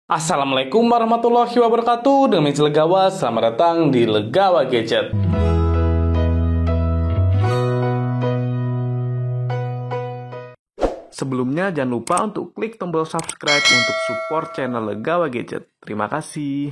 Assalamualaikum warahmatullahi wabarakatuh. Dengan Legawa, selamat datang di Legawa Gadget. Sebelumnya jangan lupa untuk klik tombol subscribe untuk support channel Legawa Gadget. Terima kasih.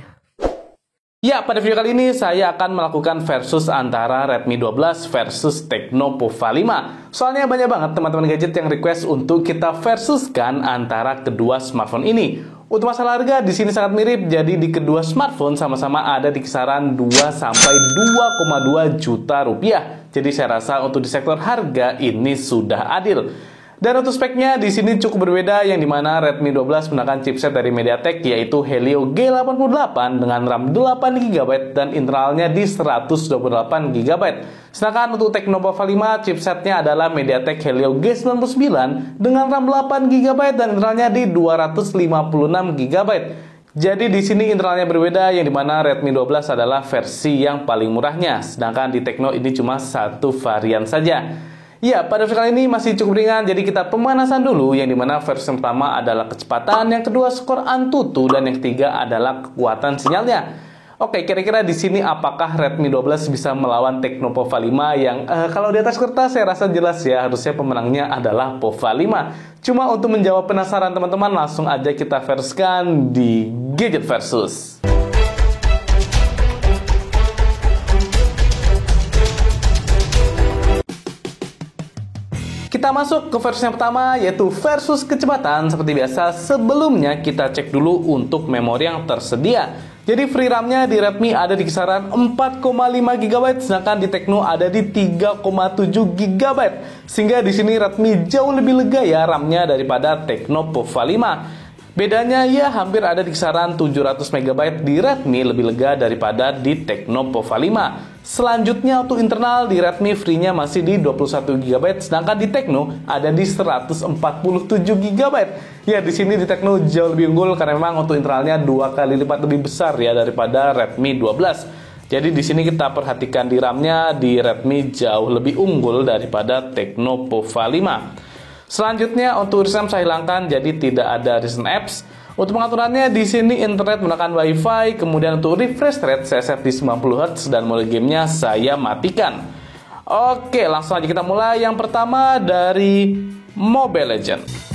Ya, pada video kali ini saya akan melakukan versus antara Redmi 12 versus Tecno Pova 5. Soalnya banyak banget teman-teman gadget yang request untuk kita versuskan antara kedua smartphone ini. Untuk masalah harga di sini sangat mirip, jadi di kedua smartphone sama-sama ada di kisaran 2 sampai 2,2 juta rupiah. Jadi saya rasa untuk di sektor harga ini sudah adil. Dan untuk speknya di sini cukup berbeda, yang dimana Redmi 12 menggunakan chipset dari MediaTek yaitu Helio G88 dengan RAM 8GB dan internalnya di 128GB. Sedangkan untuk Tecno Pova 5 chipsetnya adalah MediaTek Helio G99 dengan RAM 8GB dan internalnya di 256GB. Jadi di sini internalnya berbeda, yang dimana Redmi 12 adalah versi yang paling murahnya, sedangkan di Tecno ini cuma satu varian saja. Ya, pada video kali ini masih cukup ringan, jadi kita pemanasan dulu, yang dimana versi yang pertama adalah kecepatan, yang kedua skor Antutu, dan yang ketiga adalah kekuatan sinyalnya. Oke, kira-kira di sini apakah Redmi 12 bisa melawan Tecno Pova 5 yang kalau di atas kertas saya rasa jelas ya, harusnya pemenangnya adalah Pova 5. Cuma untuk menjawab penasaran teman-teman, langsung aja kita versuskan di Gadget Versus. Kita masuk ke versi yang pertama, yaitu versus kecepatan. Seperti biasa, sebelumnya kita cek dulu untuk memori yang tersedia. Jadi free RAM-nya di Redmi ada di kisaran 4,5GB, sedangkan di Tecno ada di 3,7GB. Sehingga di sini Redmi jauh lebih lega ya RAM-nya daripada Tecno Pova 5. Bedanya ya hampir ada di kisaran 700MB di Redmi, lebih lega daripada di Tecno Pova 5. Selanjutnya untuk internal di Redmi free-nya masih di 21GB, sedangkan di Tecno ada di 147GB. Ya, di sini di Tecno jauh lebih unggul karena memang untuk internalnya 2 kali lipat lebih besar ya daripada Redmi 12. Jadi di sini kita perhatikan di RAM-nya di Redmi jauh lebih unggul daripada Tecno Pova 5. Selanjutnya untuk ReSam saya hilangkan, jadi tidak ada recent apps. Untuk pengaturannya di sini internet menggunakan WiFi, kemudian untuk refresh rate saya set di 90Hz dan mode gamenya saya matikan. Oke, langsung aja kita mulai. Yang pertama dari Mobile Legends.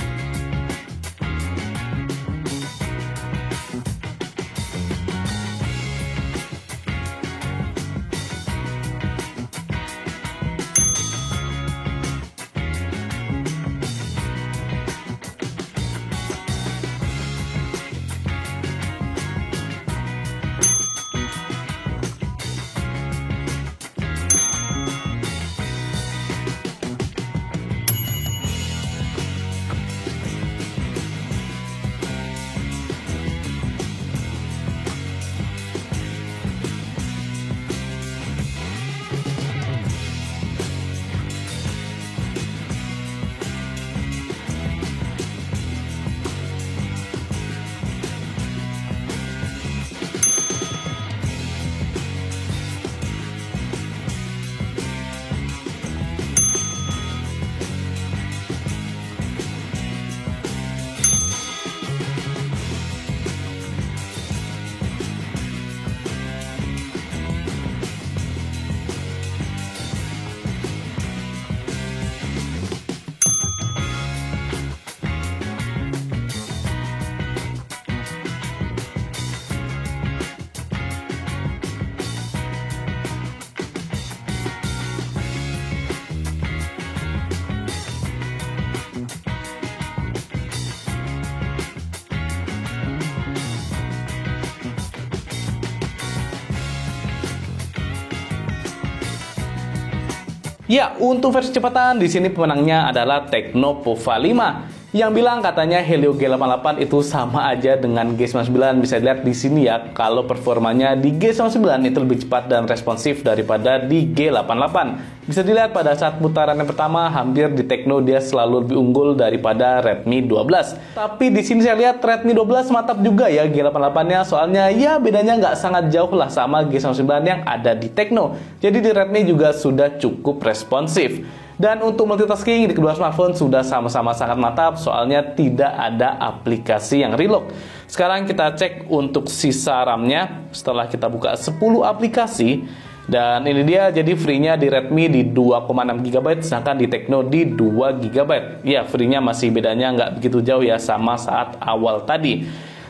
Ya, untuk versi kecepatan di sini pemenangnya adalah Tecno Pova 5. Yang bilang katanya Helio G88 itu sama aja dengan G99. Bisa dilihat di sini ya, kalau performanya di G99 itu lebih cepat dan responsif daripada di G88. Bisa dilihat pada saat putaran yang pertama, hampir di Tecno dia selalu lebih unggul daripada Redmi 12. Tapi di sini saya lihat Redmi 12 mantap juga ya G88-nya, soalnya ya bedanya nggak sangat jauh lah sama G99 yang ada di Tecno. Jadi di Redmi juga sudah cukup responsif. Dan untuk multitasking di kedua smartphone sudah sama-sama sangat mantap, soalnya tidak ada aplikasi yang relock. Sekarang kita cek untuk sisa RAM-nya. Setelah kita buka 10 aplikasi, dan ini dia, jadi free-nya di Redmi di 2,6 GB, sedangkan di Tecno di 2 GB. Ya, free-nya masih bedanya nggak begitu jauh ya, sama saat awal tadi.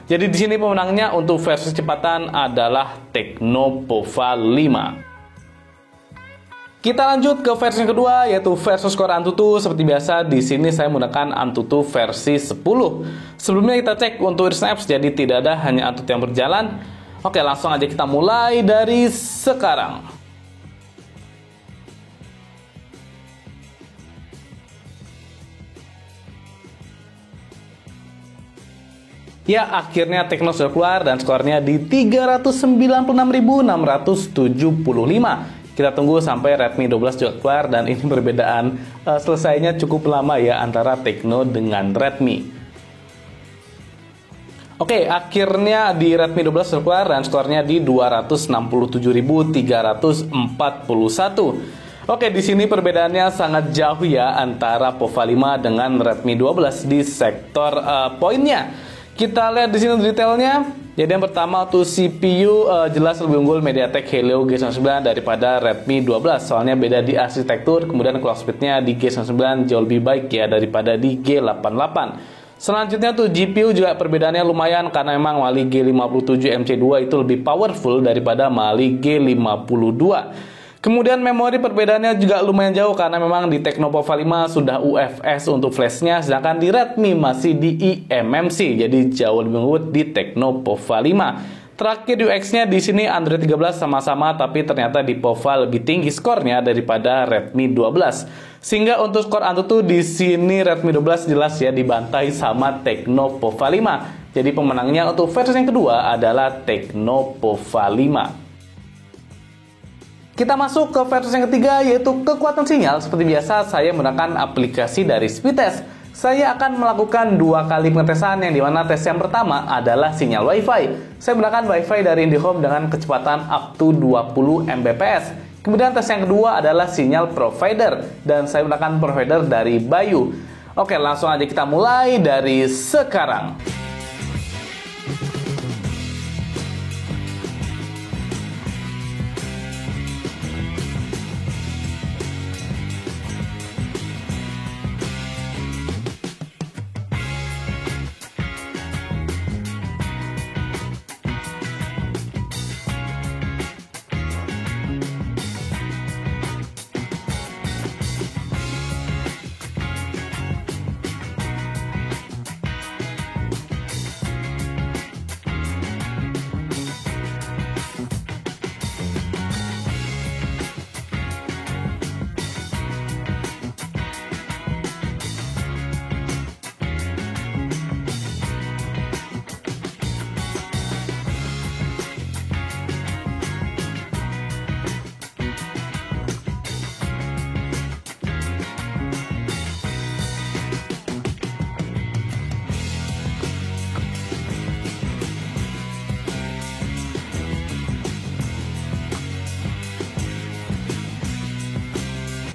Jadi di sini pemenangnya untuk versi kecepatan adalah Tecno Pova 5. Kita lanjut ke versi yang kedua, yaitu versus Core Antutu. Seperti biasa, di sini saya menggunakan Antutu versi 10. Sebelumnya kita cek untuk Recent Apps, jadi tidak ada, hanya Antutu yang berjalan. Oke, langsung aja kita mulai dari sekarang. Ya, akhirnya Tecno sudah keluar dan skornya di 396.675. Kita tunggu sampai Redmi 12 juga keluar, dan ini perbedaan selesainya cukup lama ya antara Tecno dengan Redmi. Oke, akhirnya di Redmi 12 sudah keluar dan skornya di 267.341. Oke, di sini perbedaannya sangat jauh ya antara Pova 5 dengan Redmi 12 di sektor poinnya. Kita lihat di sini detailnya. Jadi yang pertama tuh CPU jelas lebih unggul MediaTek Helio G99 daripada Redmi 12. Soalnya beda di arsitektur, kemudian clock speednya di G99 jauh lebih baik ya daripada di G88. Selanjutnya tuh GPU juga perbedaannya lumayan, karena memang Mali G57 MC2 itu lebih powerful daripada Mali G52. Kemudian memori perbedaannya juga lumayan jauh, karena memang di Tecno Pova 5 sudah UFS untuk flashnya, sedangkan di Redmi masih di eMMC, jadi jauh lebih unggul di Tecno Pova 5. Terakhir UX-nya di sini Android 13 sama-sama, tapi ternyata di Pova lebih tinggi skornya daripada Redmi 12. Sehingga untuk skor Antutu di sini Redmi 12 jelas ya dibantai sama Tecno Pova 5. Jadi pemenangnya untuk versi yang kedua adalah Tecno Pova 5. Kita masuk ke versi yang ketiga, yaitu kekuatan sinyal. Seperti biasa saya menggunakan aplikasi dari Speedtest. Saya akan melakukan 2 kali pengetesan, yang dimana tes yang pertama adalah sinyal WiFi. Saya menggunakan WiFi dari IndiHome dengan kecepatan up to 20 Mbps. Kemudian tes yang kedua adalah sinyal provider, dan saya menggunakan provider dari Bayu. Oke, langsung aja kita mulai dari sekarang.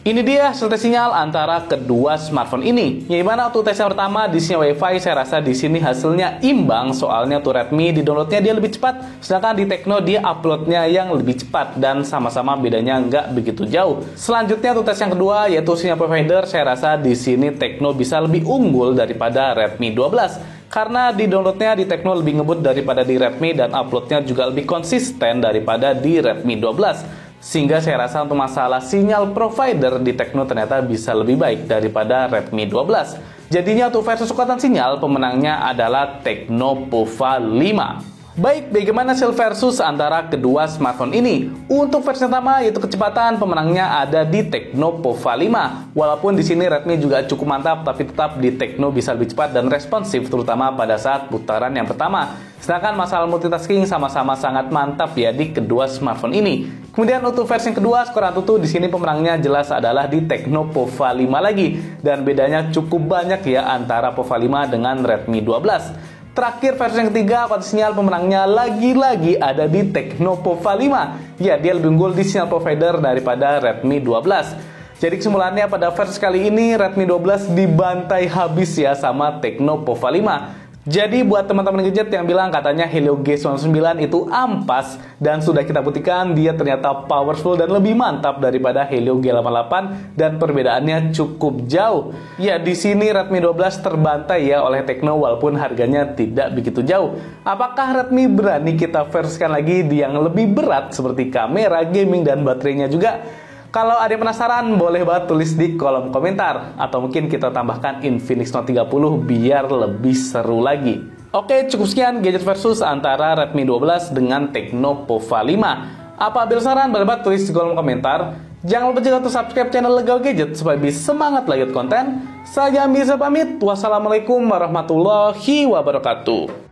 Ini dia hasil tes sinyal antara kedua smartphone ini. Yang mana untuk tes yang pertama di sinyal WiFi, saya rasa di sini hasilnya imbang, soalnya untuk Redmi di downloadnya dia lebih cepat, sedangkan di Tecno dia uploadnya yang lebih cepat, dan sama-sama bedanya nggak begitu jauh. Selanjutnya untuk tes yang kedua, yaitu sinyal provider, saya rasa di sini Tecno bisa lebih unggul daripada Redmi 12. Karena di downloadnya di Tecno lebih ngebut daripada di Redmi, dan uploadnya juga lebih konsisten daripada di Redmi 12. Sehingga saya rasa untuk masalah sinyal provider di Tecno ternyata bisa lebih baik daripada Redmi 12. Jadinya untuk versus kekuatan sinyal, pemenangnya adalah Tecno Pova 5. Baik, bagaimana hasil versus antara kedua smartphone ini? Untuk versi pertama, yaitu kecepatan, pemenangnya ada di Tecno Pova 5. Walaupun di sini Redmi juga cukup mantap, tapi tetap di Tecno bisa lebih cepat dan responsif, terutama pada saat putaran yang pertama. Sedangkan masalah multitasking sama-sama sangat mantap ya di kedua smartphone ini. Kemudian untuk versi yang kedua, skor Antutu di sini pemenangnya jelas adalah di Tecno Pova 5 lagi, dan bedanya cukup banyak ya antara Pova 5 dengan Redmi 12. Terakhir versi yang ketiga, kekuatan sinyal pemenangnya lagi-lagi ada di Tecno Pova 5. Ya, dia lebih unggul di sinyal provider daripada Redmi 12. Jadi kesimpulannya pada versi kali ini Redmi 12 dibantai habis ya sama Tecno Pova 5. Jadi buat teman-teman gadget yang bilang katanya Helio G99 itu ampas dan sudah kita buktikan dia ternyata powerful dan lebih mantap daripada Helio G88 dan perbedaannya cukup jauh. Ya di sini Redmi 12 terbantai ya oleh Tecno walaupun harganya tidak begitu jauh. Apakah Redmi berani kita versikan lagi di yang lebih berat seperti kamera, gaming dan baterainya juga? Kalau ada yang penasaran, boleh banget tulis di kolom komentar. Atau mungkin kita tambahkan Infinix Note 30 biar lebih seru lagi. Oke, cukup sekian gadget versus antara Redmi 12 dengan Tecno Pova 5. Apabila saran, boleh banget tulis di kolom komentar. Jangan lupa juga untuk subscribe channel Legal Gadget supaya bisa semangat lanjut konten. Saya Mirza pamit. Wassalamualaikum warahmatullahi wabarakatuh.